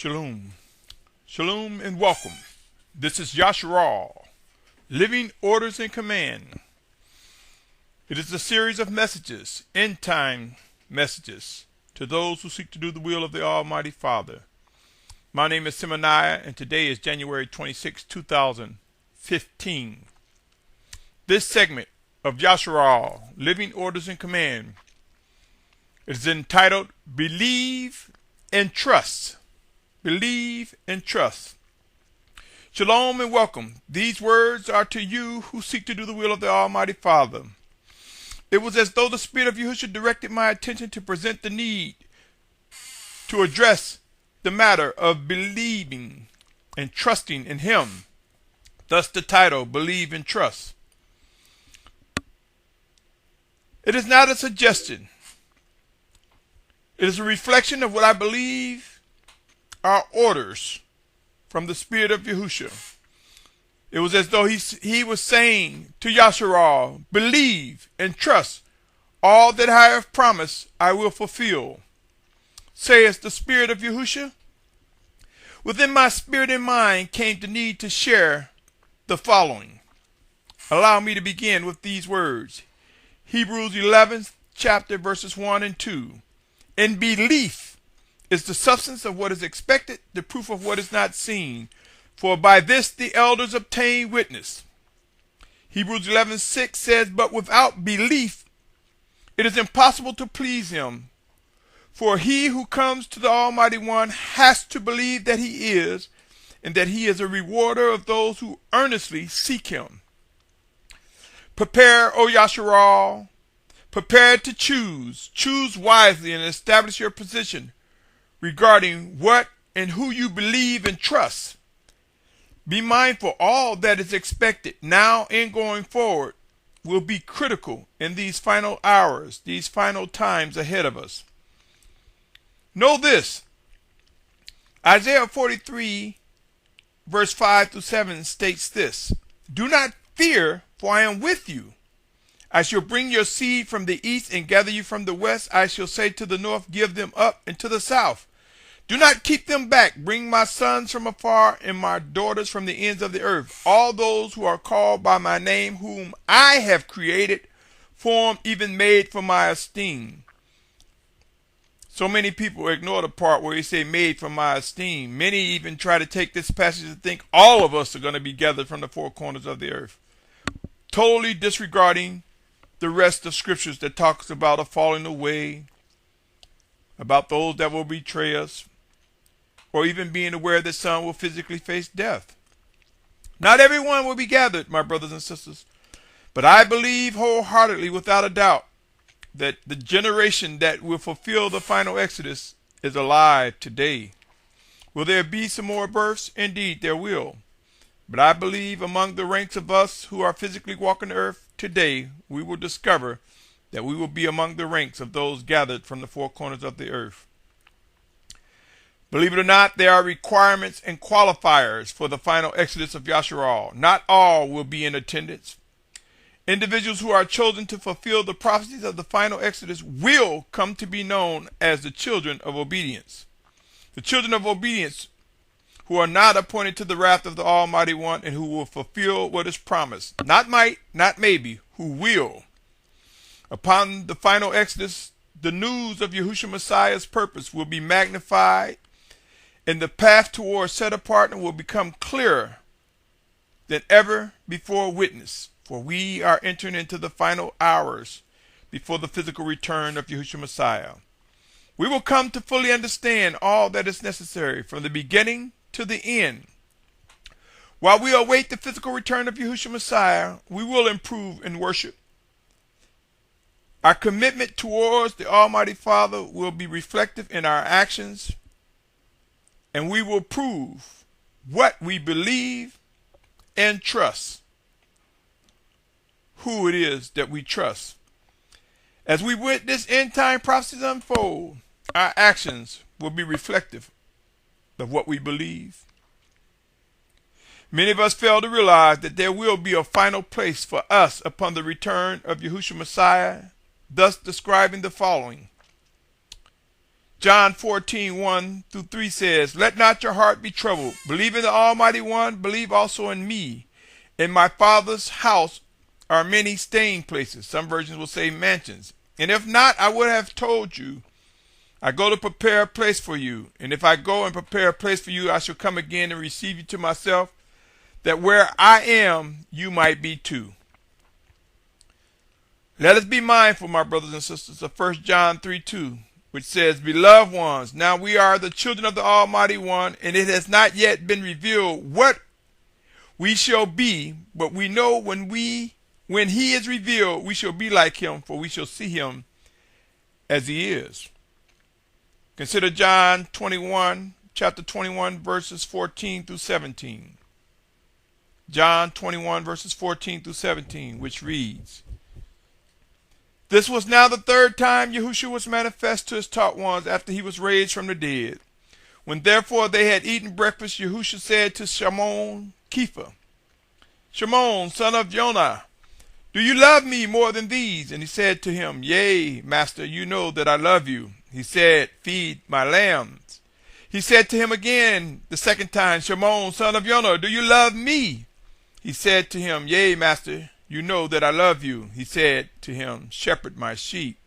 Shalom. Shalom and welcome. This is Yasharal, Living Orders and Command. It is a series of messages, end-time messages, to those who seek to do the will of the Almighty Father. My name is Symmanayah, and today is January 26, 2015. This segment of Yasharal, Living Orders and Command, is entitled Believe and Trust. Believe and trust. Shalom and welcome. These words are to you who seek to do the will of the Almighty Father. It was as though the Spirit of Yahushua directed my attention to present the need to address the matter of believing and trusting in Him. Thus the title, Believe and Trust. It is not a suggestion. It is a reflection of what I believe are orders from the Spirit of Yahushua. It was as though he was saying to Yasharal, believe and trust. All that I have promised I will fulfill, says the Spirit of Yahushua. Within my spirit and mind came the need to share the following. Allow me to begin with these words. Hebrews 11th chapter verses 1 and 2. In belief is the substance of what is expected, the proof of what is not seen. For by this the elders obtain witness. Hebrews 11:6 says, but without belief it is impossible to please Him. For he who comes to the Almighty One has to believe that He is, and that He is a rewarder of those who earnestly seek Him. Prepare, O Yasharal, prepare to choose. Choose wisely and establish your position regarding what and who you believe and trust. Be mindful all that is expected now and going forward will be critical in these final hours, these final times ahead of us. Know this. Isaiah 43 verse 5 through 7 states this. Do not fear, for I am with you. I shall bring your seed from the east and gather you from the west. I shall say to the north, give them up, and to the south, do not keep them back. Bring my sons from afar and my daughters from the ends of the earth. All those who are called by my name, whom I have created, formed, even made for my esteem. So many people ignore the part where he say made for my esteem. Many even try to take this passage and think all of us are going to be gathered from the four corners of the earth, totally disregarding the rest of scriptures that talks about a falling away, about those that will betray us, or even being aware that some will physically face death. Not everyone will be gathered, my brothers and sisters, but I believe wholeheartedly, without a doubt, that the generation that will fulfill the final exodus is alive today. Will there be some more births? Indeed, there will. But I believe among the ranks of us who are physically walking the earth today, we will discover that we will be among the ranks of those gathered from the four corners of the earth. Believe it or not, there are requirements and qualifiers for the final exodus of Yasharal. Not all will be in attendance. Individuals who are chosen to fulfill the prophecies of the final exodus will come to be known as the children of obedience. The children of obedience who are not appointed to the wrath of the Almighty One and who will fulfill what is promised. Not might, not maybe, who will. Upon the final exodus, the news of Yahushua Messiah's purpose will be magnified, and the path towards set apart will become clearer than ever before witnessed. For we are entering into the final hours before the physical return of Yahushua Messiah. We will come to fully understand all that is necessary from the beginning to the end. While we await the physical return of Yahushua Messiah, we will improve in worship. Our commitment towards the Almighty Father will be reflective in our actions, and we will prove what we believe and trust, who it is that we trust. As we witness end-time prophecies unfold, our actions will be reflective of what we believe. Many of us fail to realize that there will be a final place for us upon the return of Yahushua Messiah, thus describing the following. John 14:1-3 says, "Let not your heart be troubled. Believe in the Almighty One, believe also in me. In my Father's house are many staying places." Some versions will say mansions. "And if not, I would have told you. I go to prepare a place for you. And if I go and prepare a place for you, I shall come again and receive you to myself, that where I am, you might be too." Let us be mindful, my brothers and sisters, of 1 John 3:2, which says, "Beloved ones, now we are the children of the Almighty One, and it has not yet been revealed what we shall be, but we know when he is revealed, we shall be like him, for we shall see him as he is." Consider John 21, chapter 21, verses 14-17. John 21, verses 14-17, which reads, "This was now the third time Yahushua was manifest to his taught ones after he was raised from the dead. When therefore they had eaten breakfast, Yahushua said to Shimon Kepha, 'Shimon, son of Jonah, do you love me more than these?' And he said to him, 'Yea, Master, you know that I love you.' He said, 'Feed my lambs.' He said to him again the second time, 'Shimon, son of Jonah, do you love me?' He said to him, 'Yea, Master, you know that I love you.' He said to him, 'Shepherd my sheep.'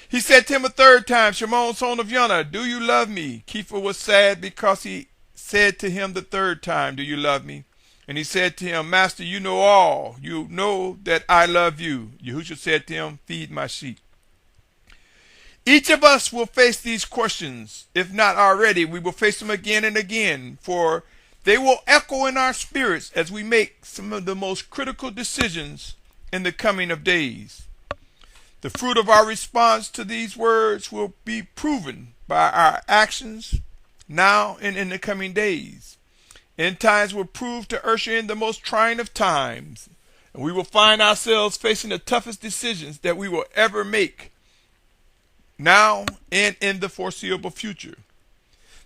He said to him a third time, 'Shimon, son of Jonah, do you love me?' Kepha was sad because he said to him the third time, 'Do you love me?' And he said to him, 'Master, you know all. You know that I love you.' Yahushua said to him, 'Feed my sheep.'" Each of us will face these questions. If not already, we will face them again and again, for they will echo in our spirits as we make some of the most critical decisions in the coming of days. The fruit of our response to these words will be proven by our actions now and in the coming days. End times will prove to usher in the most trying of times, and we will find ourselves facing the toughest decisions that we will ever make, now and in the foreseeable future.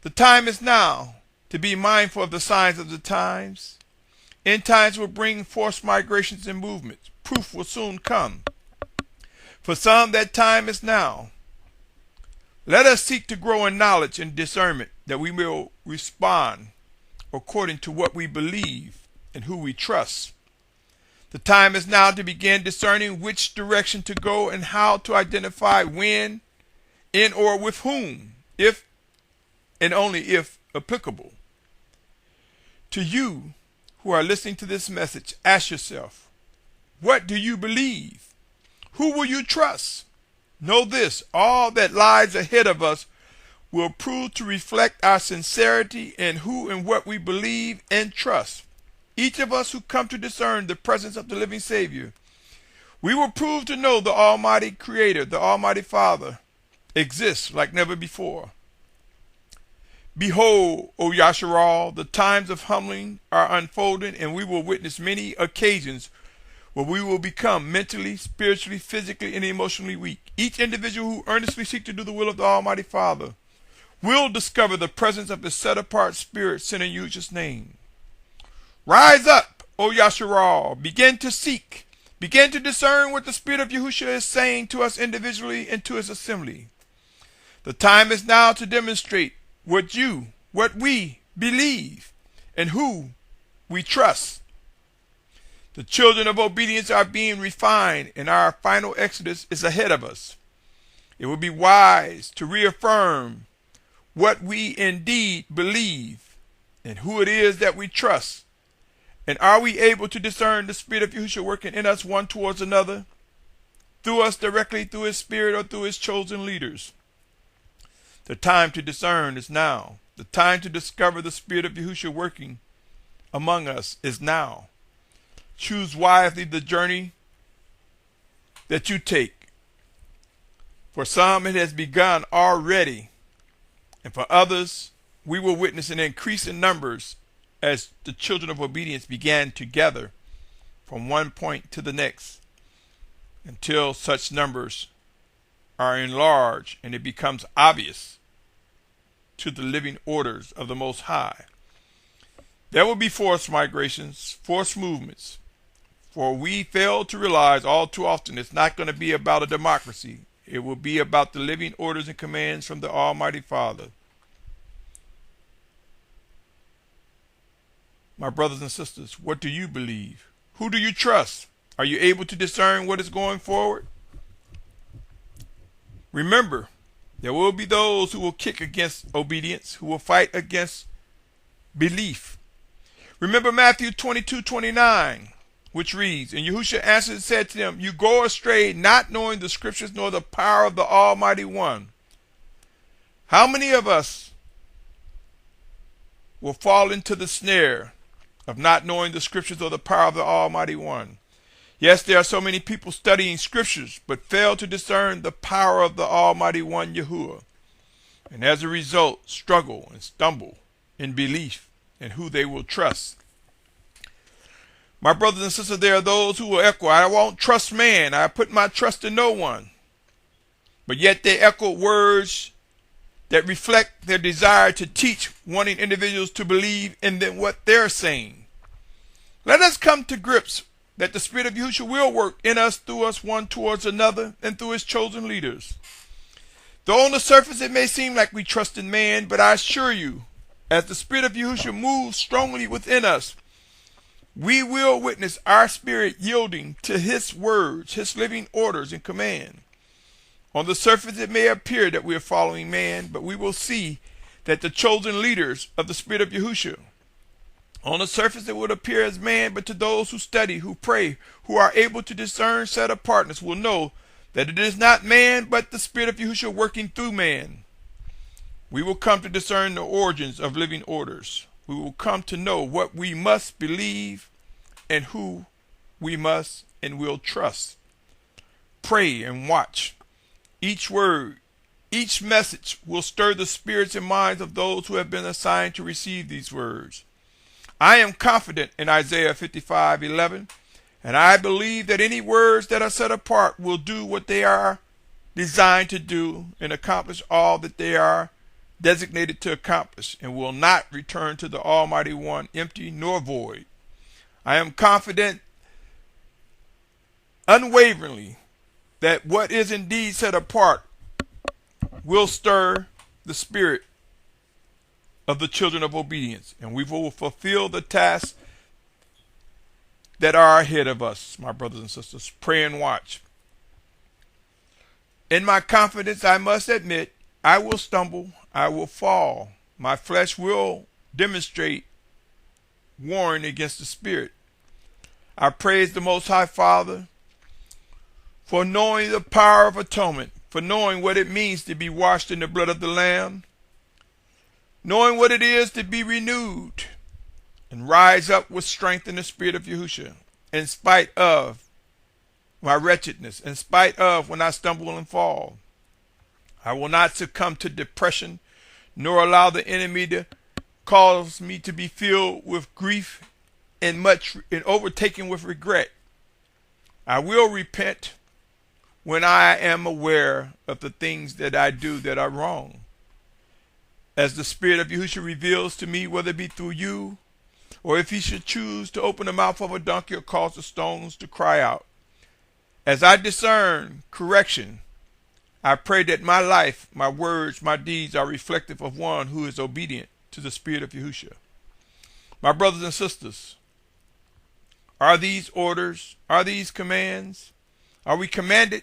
The time is now to be mindful of the signs of the times. End times will bring forced migrations and movements. Proof will soon come. For some, that time is now. Let us seek to grow in knowledge and discernment, that we will respond according to what we believe and who we trust. The time is now to begin discerning which direction to go and how to identify when, in or with whom, if and only if applicable. To you who are listening to this message, ask yourself, what do you believe? Who will you trust? Know this, all that lies ahead of us will prove to reflect our sincerity in who and what we believe and trust. Each of us who come to discern the presence of the living Savior, we will prove to know the Almighty Creator, the Almighty Father, exists like never before. Behold, O Yasharal, the times of humbling are unfolding, and we will witness many occasions where we will become mentally, spiritually, physically, and emotionally weak. Each individual who earnestly seeks to do the will of the Almighty Father will discover the presence of the set-apart Spirit sent in Yahushua's name. Rise up, O Yasharal, begin to seek, begin to discern what the Spirit of Yahushua is saying to us individually and to his assembly. The time is now to demonstrate what we believe, and who we trust. The children of obedience are being refined, and our final exodus is ahead of us. It would be wise to reaffirm what we indeed believe and who it is that we trust. And are we able to discern the Spirit of Yahushua working in us one towards another, through us directly, through his Spirit, or through his chosen leaders? The time to discern is now. The time to discover the Spirit of Yahushua working among us is now. Choose wisely the journey that you take. For some, it has begun already, and for others, we will witness an increase in numbers as the children of obedience began to gather from one point to the next, until such numbers are enlarged and it becomes obvious to the living orders of the Most High. There will be forced migrations, forced movements, for we fail to realize all too often it's not going to be about a democracy. It will be about the living orders and commands from the Almighty Father. My brothers and sisters, what do you believe? Who do you trust? Are you able to discern what is going forward? Remember, there will be those who will kick against obedience, who will fight against belief. Remember Matthew 22:29, which reads, And Yahushua answered and said to them, You go astray, not knowing the scriptures nor the power of the Almighty One. How many of us will fall into the snare of not knowing the scriptures or the power of the Almighty One? Yes, there are so many people studying scriptures, but fail to discern the power of the Almighty One, Yahuwah, and as a result, struggle and stumble in belief and who they will trust. My brothers and sisters, there are those who will echo, I won't trust man, I put my trust in no one. But yet they echo words that reflect their desire to teach, wanting individuals to believe in what they're saying. Let us come to grips that the Spirit of Yahushua will work in us, through us, one towards another, and through his chosen leaders. Though on the surface it may seem like we trust in man, but I assure you, as the Spirit of Yahushua moves strongly within us, we will witness our spirit yielding to his words, his living orders and command. On the surface it may appear that we are following man, but we will see that the chosen leaders of the Spirit of Yahushua. On the surface it would appear as man, but to those who study, who pray, who are able to discern set apartness, will know that it is not man, but the Spirit of Yahushua working through man. We will come to discern the origins of living orders. We will come to know what we must believe and who we must and will trust. Pray and watch. Each word, each message will stir the spirits and minds of those who have been assigned to receive these words. I am confident in Isaiah 55:11, and I believe that any words that are set apart will do what they are designed to do and accomplish all that they are designated to accomplish, and will not return to the Almighty One empty nor void. I am confident unwaveringly that what is indeed set apart will stir the spirit of the children of obedience, and we will fulfill the tasks that are ahead of us, my brothers and sisters. Pray and watch. In my confidence, I must admit, I will stumble, I will fall. My flesh will demonstrate warring against the spirit. I praise the Most High Father for knowing the power of atonement, for knowing what it means to be washed in the blood of the Lamb, knowing what it is to be renewed and rise up with strength in the Spirit of Yahushua, in spite of my wretchedness, in spite of when I stumble and fall. I will not succumb to depression, nor allow the enemy to cause me to be filled with grief and overtaken with regret. I will repent when I am aware of the things that I do that are wrong. As the Spirit of Yahushua reveals to me, whether it be through you, or if he should choose to open the mouth of a donkey or cause the stones to cry out. As I discern correction, I pray that my life, my words, my deeds are reflective of one who is obedient to the Spirit of Yahushua. My brothers and sisters, are these orders, are these commands? Are we commanded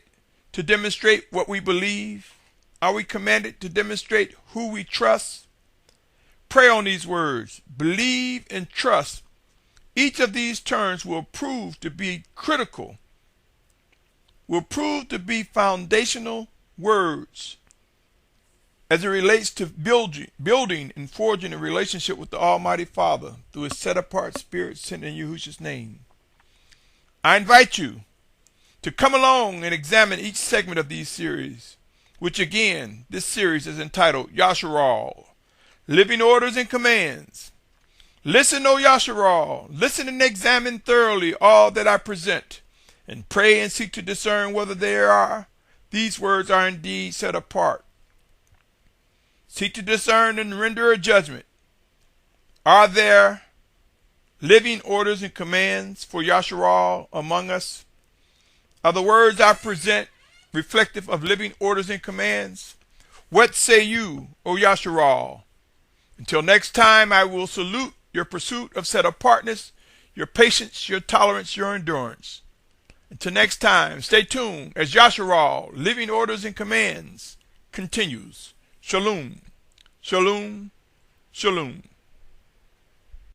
to demonstrate what we believe? Are we commanded to demonstrate who we trust? Pray on these words. Believe and trust. Each of these terms will prove to be critical, will prove to be foundational words as it relates to building and forging a relationship with the Almighty Father through his set-apart Spirit sent in Yahushua's name. I invite you to come along and examine each segment of these series, which again, this series is entitled Yasharal, Living Orders and Commands. Listen, O Yasharal, listen and examine thoroughly all that I present, and pray and seek to discern whether these words are indeed set apart. Seek to discern and render a judgment. Are there living orders and commands for Yasharal among us? Are the words I present reflective of living orders and commands? What say you, O Yasharal? Until next time, I will salute your pursuit of set apartness, your patience, your tolerance, your endurance. Until next time, stay tuned as Yasharal, living orders and commands, continues. Shalom, shalom, shalom.